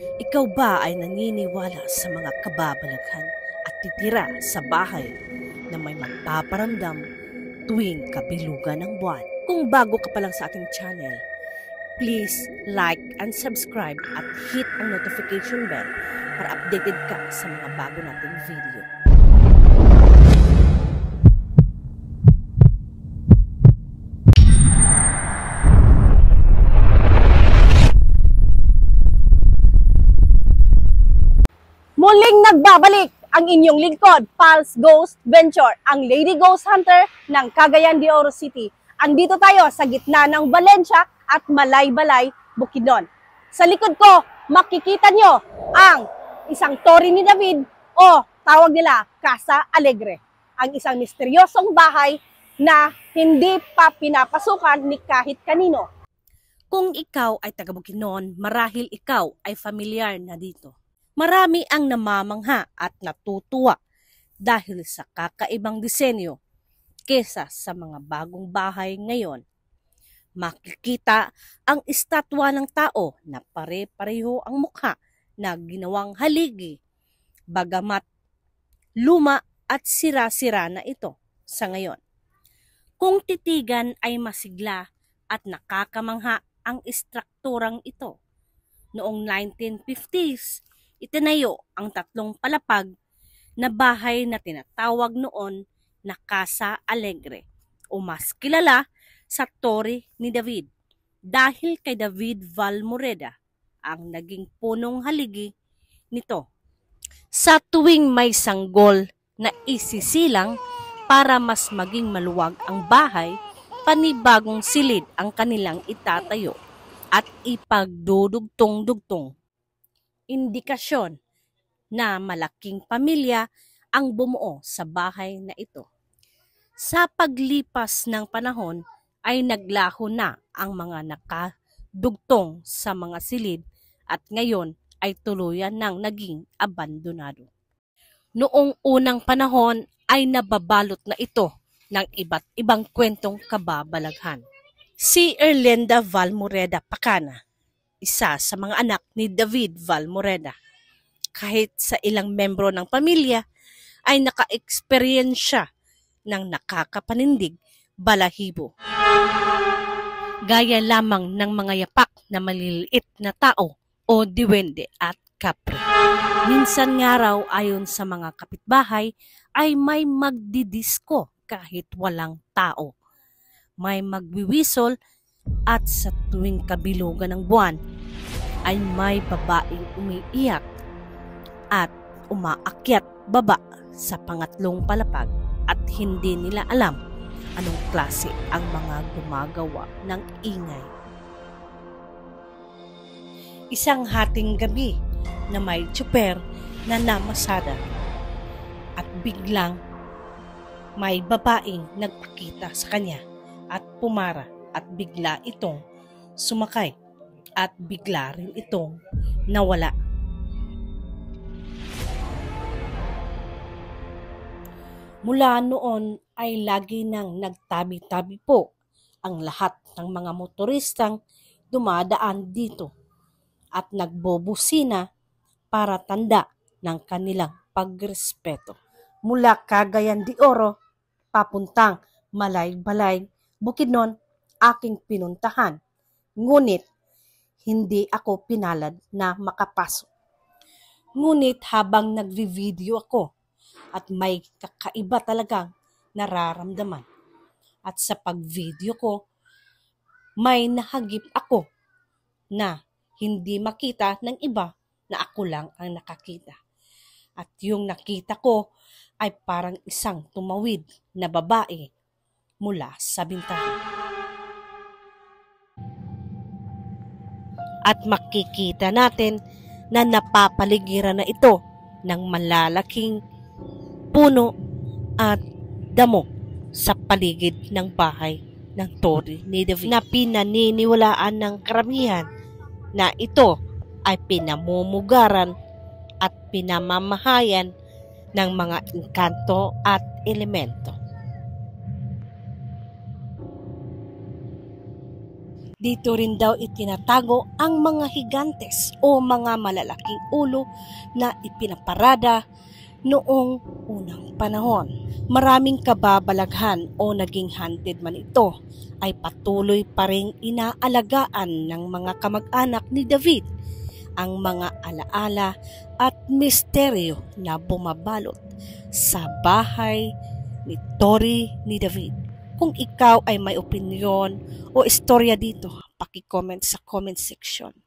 Ikaw ba ay naniniwala sa mga kababalaghan at titira sa bahay na may magpaparamdam tuwing kabilugan ng buwan? Kung bago ka pa lang sa ating channel, please like and subscribe at hit ang notification bell para updated ka sa mga bago nating video. Muling nagbabalik ang inyong lingkod, Pulse Ghost Venture, ang Lady Ghost Hunter ng Cagayan de Oro City. Andito tayo sa gitna ng Valencia at Malaybalay, Bukidnon. Sa likod ko, makikita nyo ang isang Torre ni David o tawag nila Casa Alegre. Ang isang misteryosong bahay na hindi pa pinapasukan ni kahit kanino. Kung ikaw ay taga Bukidnon, marahil ikaw ay familiar na dito. Marami ang namamangha at natutuwa dahil sa kakaibang disenyo kesa sa mga bagong bahay ngayon. Makikita ang estatwa ng tao na pare-pareho ang mukha na ginawang haligi, bagamat luma at sira-sira na ito sa ngayon. Kung titigan ay masigla at nakakamangha ang estrukturang ito. Noong 1950s, itinayo ang tatlong palapag na bahay na tinatawag noon na Casa Alegre o mas kilala sa Torre ni David dahil kay David Valmoreda ang naging punong haligi nito. Sa tuwing may sanggol na isisilang para mas maging maluwag ang bahay, panibagong silid ang kanilang itatayo at ipagdudugtong-dugtong. Indikasyon na malaking pamilya ang bumuo sa bahay na ito. Sa paglipas ng panahon ay naglaho na ang mga nakadugtong sa mga silid at ngayon ay tuluyan nang naging abandonado. Noong unang panahon ay nababalot na ito ng iba't ibang kwentong kababalaghan. Si Erlinda Valmoreda Pacana, isa sa mga anak ni David Valmoreda. Kahit sa ilang membro ng pamilya ay naka-eksperyensya ng nakakapanindig balahibo. Gaya lamang ng mga yapak na maliliit na tao o diwende at kapre. Minsan nga raw ayon sa mga kapitbahay ay may magdidisko kahit walang tao. May magwiwisol at sa tuwing kabilugan ng buwan ay may babaeng umiiyak at umaakyat baba sa pangatlong palapag at hindi nila alam anong klase ang mga gumagawa ng ingay. Isang hating gabi na may tsuper na namasada at biglang may babaeng nagpakita sa kanya at pumara at bigla itong sumakay at bigla rin itong nawala. Mula noon ay lagi nang nagtabi-tabi po ang lahat ng mga motoristang dumadaan dito at nagbobusina para tanda ng kanilang pagrespeto. Mula Cagayan de Oro, papuntang Malaybalay, Bukidnon, aking pinuntahan. Ngunit, hindi ako pinalad na makapasok. Ngunit habang nagvi-video ako at may kakaiba talagang nararamdaman. At sa pag-video ko, may nahagip ako na hindi makita ng iba na ako lang ang nakakita. At yung nakita ko ay parang isang tumawid na babae mula sa bintana. At makikita natin na napapaligiran na ito ng malalaking puno at damo sa paligid ng bahay ng Torre ni David na pinaniniwalaan ng karamihan na ito ay pinamumugaran at pinamamahayan ng mga engkanto at elemento. Dito rin daw itinatago ang mga higantes o mga malalaking ulo na ipinaparada noong unang panahon. Maraming kababalaghan o naging haunted man ito ay patuloy pa ring inaalagaan ng mga kamag-anak ni David ang mga alaala at misteryo na bumabalot sa bahay ni Tori ni David. Kung ikaw ay may opinyon o istorya dito, paki-comment sa comment section.